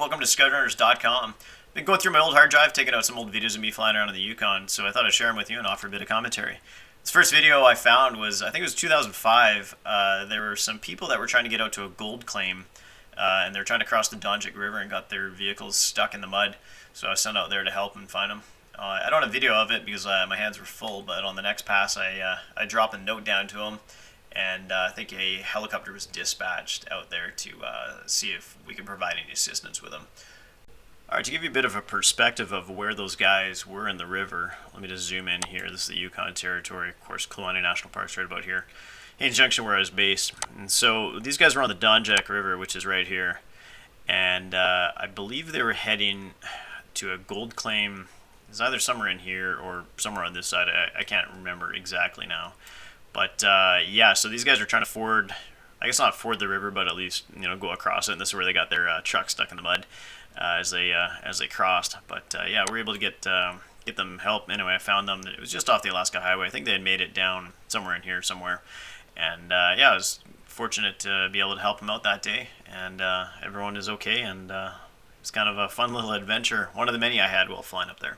welcome to ScoutRunners.com. Been going through my old hard drive, taking out some old videos of me flying around in the Yukon, so I thought I'd share them with you and offer a bit of commentary. This first video I found was, I think it was 2005. There were some people that were trying to get out to a gold claim, and they were trying to cross the Donjik River and got their vehicles stuck in the mud, so I was sent out there to help and find them. I don't have video of it because my hands were full, but on the next pass I dropped a note down to them, and I think a helicopter was dispatched out there to see if we could provide any assistance with them. Alright, to give you a bit of a perspective of where those guys were in the river, let me just zoom in here. This is the Yukon Territory, of course, Kluane National Park's right about here. Haines Junction, where I was based. And so these guys were on the Donjik River, which is right here. And I believe they were heading to a gold claim. It's either somewhere in here or somewhere on this side. I can't remember exactly now. But yeah, so these guys are trying to ford, I guess not ford the river, but at least go across it. And this is where they got their truck stuck in the mud as they crossed. But yeah, we were able to get them help. Anyway, I found them. It was just off the Alaska Highway. I think they had made it down somewhere in here somewhere. And yeah, I was fortunate to be able to help them out that day. And everyone is okay. And it's kind of a fun little adventure. One of the many I had while flying up there.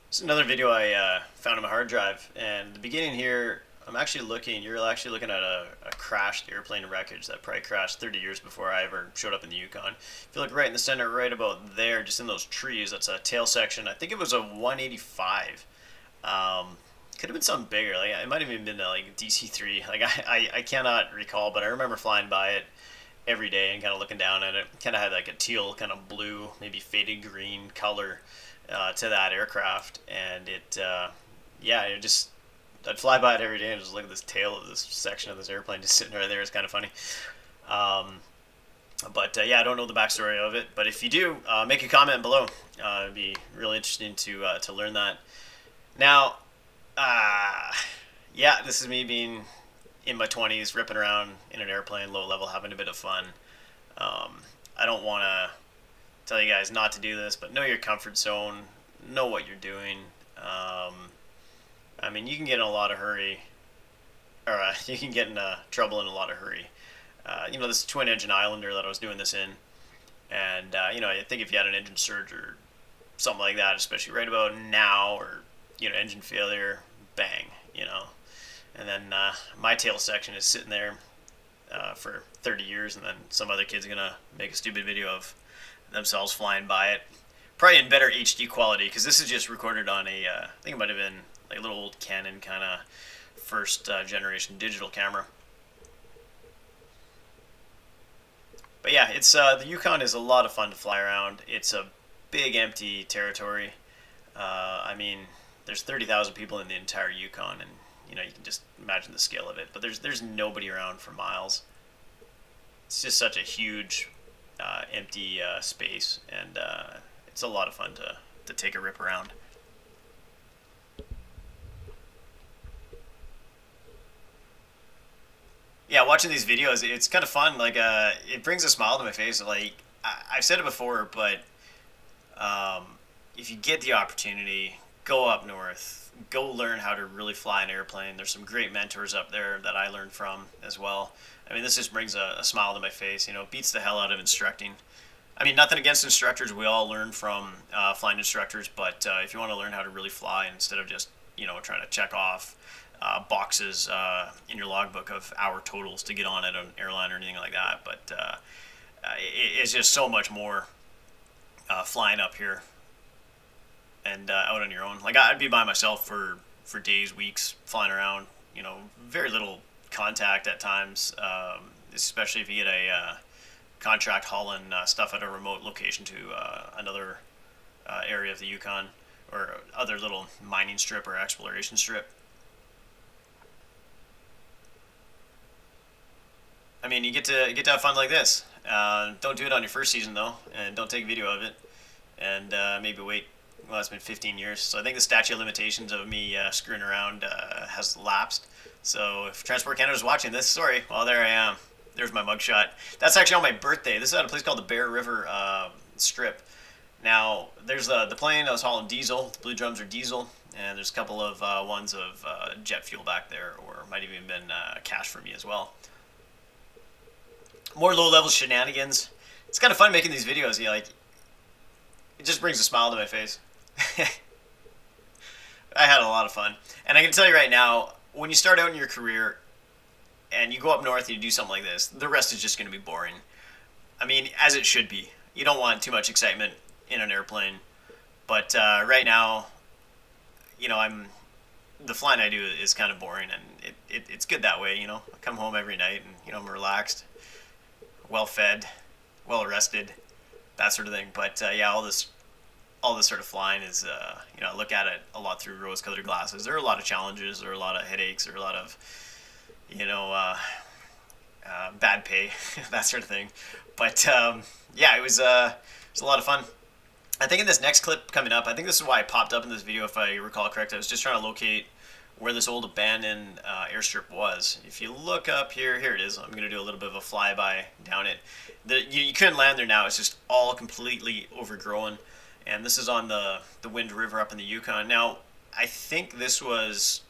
This is another video I found on my hard drive, and the beginning here, you're actually looking at a crashed airplane wreckage that probably crashed 30 years before I ever showed up in the Yukon. If you look right in the center, right about there, just in those trees, that's a tail section. I think it was a 185. Could have been something bigger. Like it might have even been like DC-3. Like I cannot recall, but I remember flying by it every day and kind of looking down at it. Kind of had like a teal, kind of blue, maybe faded green color to that aircraft, and yeah, I'd fly by it every day and just look at this tail of this section of this airplane just sitting right there. It's kind of funny. But yeah, I don't know the backstory of it, but if you do, make a comment below. It'd be really interesting to learn that. Now, yeah, this is me being in my 20s, ripping around in an airplane, low level, having a bit of fun. I don't want to tell you guys not to do this, but know your comfort zone, know what you're doing. I mean, you can get in a lot of hurry, or you can get in trouble in a lot of hurry. This twin engine Islander that I was doing this in, and I think if you had an engine surge or something like that, especially right about now, or engine failure, bang, and then my tail section is sitting there for 30 years, and then some other kid's gonna make a stupid video of themselves flying by it, probably in better HD quality, because this is just recorded on a I think it might have been like a little old Canon kind of first generation digital camera. But yeah, it's the Yukon is a lot of fun to fly around. It's a big empty territory. I mean, there's 30,000 people in the entire Yukon, and you can just imagine the scale of it. But there's nobody around for miles. It's just such a huge empty space, and it's a lot of fun to take a rip around. Yeah, watching these videos, it's kind of fun. Like, it brings a smile to my face. Like, I've said it before, but if you get the opportunity, go up north. Go learn how to really fly an airplane. There's some great mentors up there that I learned from as well. I mean, this just brings a smile to my face. Beats the hell out of instructing. I mean, nothing against instructors. We all learn from flying instructors, but if you want to learn how to really fly instead of just, trying to check off boxes in your logbook of hour totals to get on at an airline or anything like that, but it's just so much more flying up here and out on your own. Like, I'd be by myself for days, weeks, flying around, very little contact at times, especially if you get a contract hauling stuff at a remote location to another area of the Yukon or other little mining strip or exploration strip. I mean, you get to have fun like this. Don't do it on your first season though, and don't take video of it, and maybe wait. Well, it's been 15 years, so I think the statute of limitations of me screwing around has lapsed. So if Transport Canada is watching this, sorry. Well, there I am. There's my mugshot. That's actually on my birthday. This is at a place called the Bear River Strip. Now, there's the plane I was hauling diesel. The blue drums are diesel, and there's a couple of ones of jet fuel back there, or might have even been cash for me as well. more low-level shenanigans. It's kind of fun making these videos. Like it just brings a smile to my face. I had a lot of fun, and I can tell you right now, when you start out in your career and you go up north and you do something like this, the rest is just going to be boring. I mean, as it should be. You don't want too much excitement in an airplane, but right now, I'm the flying I do is kind of boring, and it's good that way. I come home every night and I'm relaxed, well fed, well rested, that sort of thing. But yeah, all this sort of flying is I look at it a lot through rose-colored glasses. There are a lot of challenges, there are a lot of headaches, there are a lot of bad pay, that sort of thing. But yeah, it was a lot of fun. I think in this next clip coming up, I think this is why I popped up in this video, if I recall correctly. I was just trying to locate where this old abandoned airstrip was. If you look up here it is. I'm going to do a little bit of a flyby down it. You couldn't land there now. It's just all completely overgrown. And this is on the Wind River up in the Yukon. Now, I think this was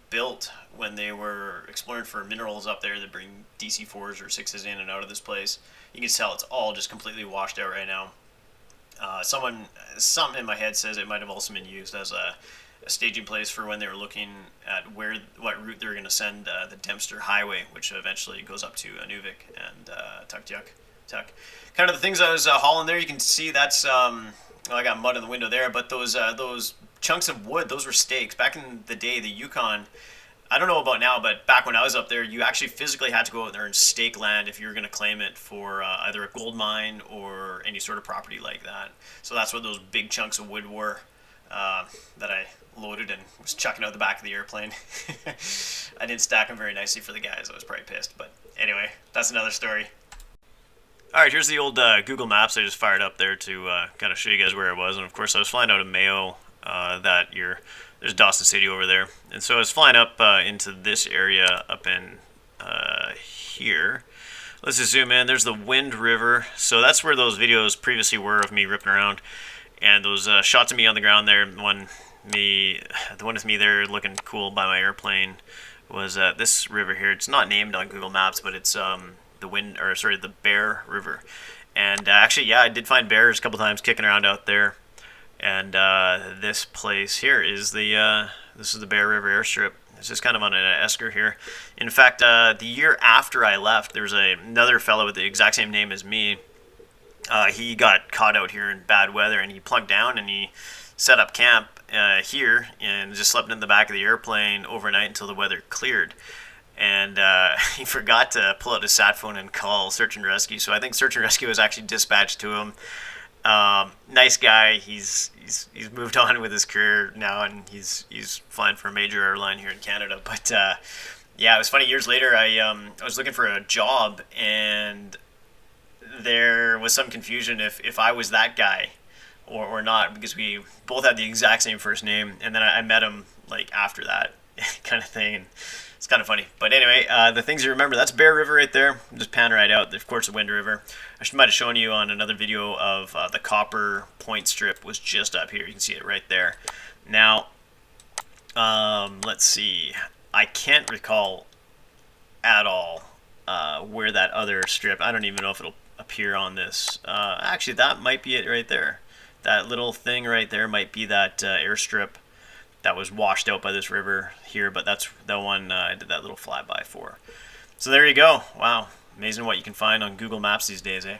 built when they were exploring for minerals up there that bring DC-4s or 6s in and out of this place. You can tell it's all just completely washed out right now. Something in my head says it might have also been used as a staging place for when they were looking at what route they were going to send the Dempster Highway, which eventually goes up to Inuvik and Tuktoyaktuk. Kind of the things I was hauling there, you can see that's I got mud in the window there, but those chunks of wood, those were stakes. Back in the day, the Yukon, I don't know about now, but back when I was up there, you actually physically had to go out there and stake land if you were going to claim it for either a gold mine or any sort of property like that. So that's what those big chunks of wood were that I loaded and was chucking out the back of the airplane. I didn't stack them very nicely for the guys. I was probably pissed, but anyway, that's another story. All right, here's the old Google Maps I just fired up there to kind of show you guys where I was. And of course, I was flying out of Mayo that year. There's Dawson City over there. And so I was flying up into this area up in here. Let's just zoom in. There's the Wind River. So that's where those videos previously were of me ripping around. And those shots of me on the ground there, the one with me there looking cool by my airplane was this river here. It's not named on Google Maps, but it's the Bear River. And actually, yeah, I did find bears a couple times kicking around out there. And this place here is this is the Bear River airstrip. It's just kind of on an esker here. In fact, the year after I left, there was another fellow with the exact same name as me. He got caught out here in bad weather, and he plunked down and he set up camp here and just slept in the back of the airplane overnight until the weather cleared. And he forgot to pull out his sat phone and call search and rescue. So I think search and rescue was actually dispatched to him. Nice guy. He's moved on with his career now, and he's flying for a major airline here in Canada. But yeah, it was funny. Years later, I was looking for a job, and there was some confusion if I was that guy or not, because we both had the exact same first name, and then I met him like after that kind of thing. And it's kind of funny. But anyway, the things you remember, that's Bear River right there. Just pan right out. Of course, the Wind River. I might have shown you on another video of the Copper Point Strip was just up here. You can see it right there. Now, let's see. I can't recall at all where that other strip, I don't even know if it'll appear on this. Actually, that might be it right there. That little thing right there might be that airstrip that was washed out by this river here, but that's the one I did that little flyby for. So there you go. Wow, amazing what you can find on Google Maps these days, eh?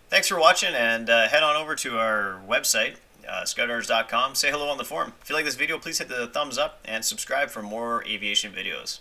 Thanks for watching, and head on over to our website, scoutowners.com. Say hello on the forum. If you like this video, please hit the thumbs up and subscribe for more aviation videos.